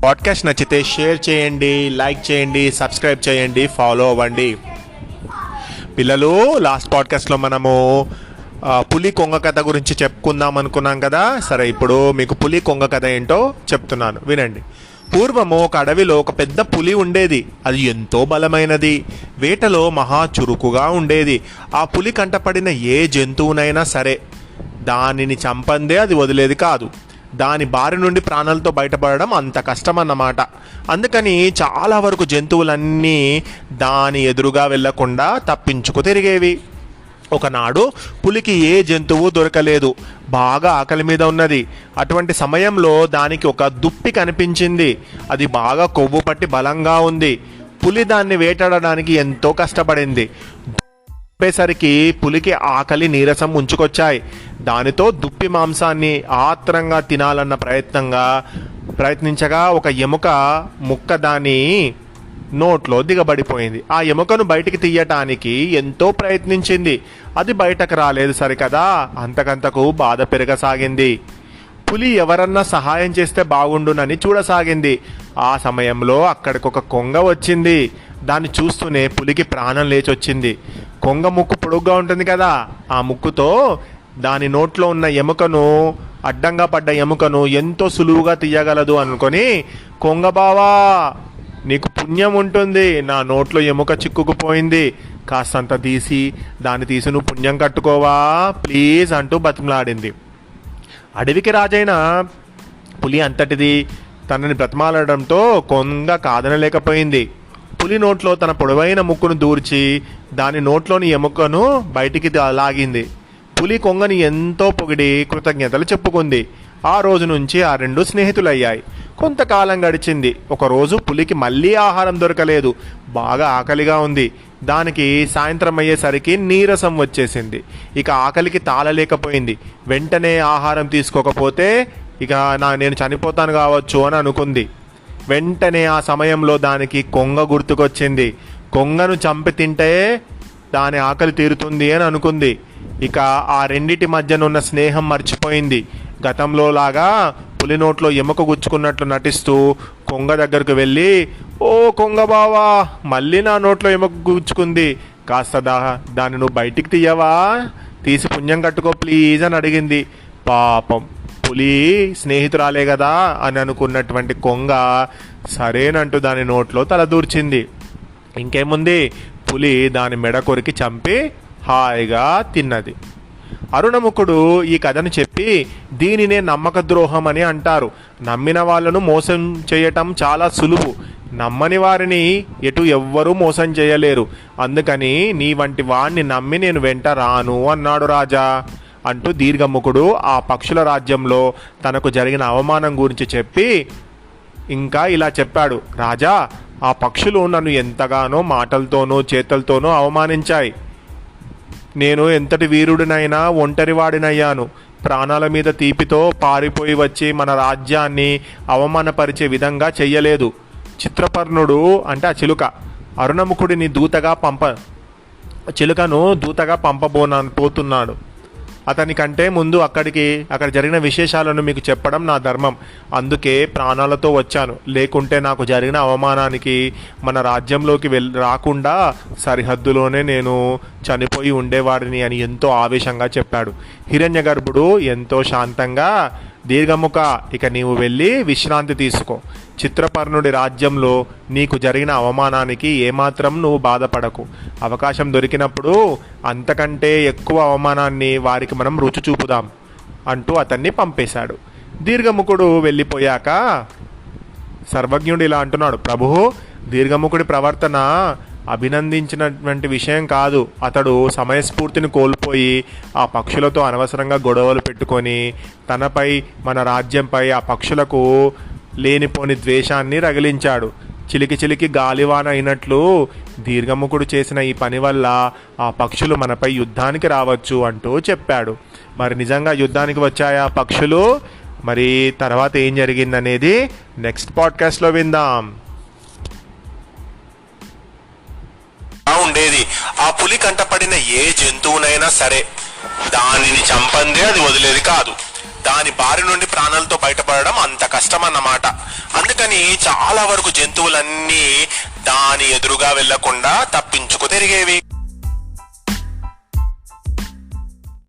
Podcast నచ్చితే share చేయండి, like చేయండి, సబ్స్క్రైబ్ చేయండి, ఫాలో అవ్వండి. పిల్లలు, లాస్ట్ పాడ్కాస్ట్లో మనము పులి కొంగ కథ గురించి చెప్పుకుందాం అనుకున్నాం కదా. సరే, ఇప్పుడు మీకు పులి కొంగ కథ ఏంటో చెప్తున్నాను, వినండి. పూర్వము ఒక అడవిలో ఒక పెద్ద పులి ఉండేది. అది ఎంతో బలమైనది, వేటలో మహా చురుకుగా ఉండేది. ఆ పులి కంటపడిన ఏ జంతువునైనా సరే దానిని చంపందే అది వదిలేది కాదు. దాని బారి నుండి ప్రాణాలతో బయటపడడం అంత కష్టమన్నమాట. అందుకని చాలా వరకు జంతువులన్నీ దాని ఎదురుగా వెళ్లకుండా తప్పించుకు తిరిగేవి. ఒకనాడు పులికి ఏ జంతువు దొరకలేదు, బాగా ఆకలి మీద ఉన్నది. అటువంటి సమయంలో దానికి ఒక దుప్పి కనిపించింది. అది బాగా కొవ్వు పట్టి బలంగా ఉంది. పులి దాన్ని వేటాడడానికి ఎంతో కష్టపడింది. చెప్పేసరికి పులికి ఆకలి నీరసం ఉంచుకొచ్చాయి. దానితో దుప్పి మాంసాన్ని ఆత్రంగా తినాలన్న ప్రయత్నించగా ఒక ఎముక ముక్క దాని నోట్లో దిగబడిపోయింది. ఆ ఎముకను బయటికి తీయటానికి ఎంతో ప్రయత్నించింది. అది బయటకు రాలేదు సరికదా. అంతకంతకు బాధ పెరగసాగింది. పులి ఎవరన్నా సహాయం చేస్తే బాగుండునని చూడసాగింది. ఆ సమయంలో అక్కడికి ఒక కొంగ వచ్చింది. దాన్ని చూస్తూనే పులికి ప్రాణం లేచొచ్చింది. కొంగ ముక్కు పొడుగ్గా ఉంటుంది కదా, ఆ ముక్కుతో దాని నోట్లో ఉన్న ఎముకను, అడ్డంగా పడ్డ ఎముకను ఎంతో సులువుగా తీయగలదు అనుకొని, కొంగ బావా, నీకు పుణ్యం ఉంటుంది, నా నోట్లో ఎముక చిక్కుకుపోయింది, కాస్తంత దాన్ని తీసి నువ్వు పుణ్యం కట్టుకోవా ప్లీజ్ అంటూ బతిమలాడింది. అడవికి రాజైన పులి అంతటిది తనని బ్రతిమాలడంతో కొంగ కాదనలేకపోయింది. పులి నోట్లో తన పొడవైన ముక్కును దూర్చి దాని నోట్లోని ఎముకను బయటికి లాగింది. పులి కొంగని ఎంతో పొగిడి కృతజ్ఞతలు చెప్పుకుంది. ఆ రోజు నుంచి ఆ రెండు స్నేహితులయ్యాయి. కొంతకాలం గడిచింది. ఒకరోజు పులికి మళ్ళీ ఆహారం దొరకలేదు. బాగా ఆకలిగా ఉంది. దానికి సాయంత్రం అయ్యేసరికి నీరసం వచ్చేసింది. ఇక ఆకలికి తాళలేకపోయింది. వెంటనే ఆహారం తీసుకోకపోతే ఇక నేను చనిపోతాను కావచ్చు అని అనుకుంది. వెంటనే ఆ సమయంలో దానికి కొంగ గుర్తుకొచ్చింది. కొంగను చంపి తింటే దాని ఆకలి తీరుతుంది అని అనుకుంది. ఇక ఆ రెండిటి మధ్యనున్న స్నేహం మర్చిపోయింది. గతంలో లాగా పులి నోట్లో ఎముక గుచ్చుకున్నట్లు నటిస్తూ కొంగ దగ్గరకు వెళ్ళి, ఓ కొంగ బావా, మళ్ళీ నా నోట్లో ఎముక గుచ్చుకుంది, కాస్త దాన్ని నువ్వు బయటికి తీయవా, తీసి పుణ్యం కట్టుకో ప్లీజ్ అని అడిగింది. పాపం పులి స్నేహితురాలే కదా అని అనుకున్నటువంటి కొంగ సరేనంటూ దాని నోట్లో తలదూర్చింది. ఇంకేముంది, పులి దాని మెడ కొరికి చంపి హాయిగా తిన్నది. అరుణముఖుడు ఈ కథను చెప్పి, దీనినే నమ్మక ద్రోహం అని అంటారు. నమ్మిన వాళ్ళను మోసం చేయటం చాలా సులువు, నమ్మని వారిని ఎవ్వరూ మోసం చేయలేరు. అందుకని నీ వంటి వాణ్ణి నమ్మి నేను వెంట రాను అన్నాడు రాజా. అంటూ దీర్ఘముఖుడు ఆ పక్షుల రాజ్యంలో తనకు జరిగిన అవమానం గురించి చెప్పి ఇంకా ఇలా చెప్పాడు. రాజా, ఆ పక్షులు నన్ను ఎంతగానో మాటలతోనూ చేతలతోనూ అవమానించాయి. నేను ఎంతటి వీరుడినైనా ఒంటరివాడినయ్యాను. ప్రాణాల మీద తీపితో పారిపోయి వచ్చి మన రాజ్యాన్ని అవమానపరిచే విధంగా చెయ్యలేదు. చిత్రపర్ణుడు అంటే ఆ చిలుక అరుణముఖుడిని చిలుకను దూతగా పోతున్నాడు. అతనికంటే ముందు అక్కడ జరిగిన విశేషాలను మీకు చెప్పడం నా ధర్మం. అందుకే ప్రాణాలతో వచ్చాను. లేకుంటే నాకు జరిగిన అవమానానికి మన రాజ్యంలోకి రాకుండా సరిహద్దులోనే నేను చనిపోయి ఉండేవాడిని అని ఎంతో ఆవేశంగా చెప్పాడు. హిరణ్యగర్భుడు ఎంతో శాంతంగా, దీర్ఘముఖ, ఇక నీవు వెళ్ళి విశ్రాంతి తీసుకో. చిత్రపర్ణుడి రాజ్యంలో నీకు జరిగిన అవమానానికి ఏమాత్రం నువ్వు బాధపడకు. అవకాశం దొరికినప్పుడు అంతకంటే ఎక్కువ అవమానాన్ని వారికి మనం రుచి చూపుదాం అంటూ అతన్ని పంపేశాడు. దీర్ఘముఖుడు వెళ్ళిపోయాక సర్వజ్ఞుడు ఇలా అంటున్నాడు, ప్రభు, దీర్ఘముఖుడి ప్రవర్తన అభినందించినటువంటి విషయం కాదు. అతడు సమయస్ఫూర్తిని కోల్పోయి ఆ పక్షులతో అనవసరంగా గొడవలు పెట్టుకొని తనపై, మన రాజ్యంపై ఆ పక్షులకు లేనిపోని ద్వేషాన్ని రగిలించాడు. చిలికి గాలివాన అయినట్లు దీర్ఘముఖుడు చేసిన ఈ పని వల్ల ఆ పక్షులు మనపై యుద్ధానికి రావచ్చు అంటూ చెప్పాడు. మరి నిజంగా యుద్ధానికి వచ్చాయా పక్షులు? మరి తర్వాత ఏం జరిగిందనేది నెక్స్ట్ పాడ్కాస్ట్లో విందాం. ఉండేది ఆ పులి కంటపడిన ఏ జంతువునైనా సరే దానిని చంపందే అది వదిలేది కాదు. దాని బారి నుండి ప్రాణాలతో బయటపడడం అంత కష్టం అన్నమాట. అందుకని చాలా వరకు జంతువులన్నీ దాని ఎదురుగా వెళ్లకుండా తప్పించుకు తిరిగేవి.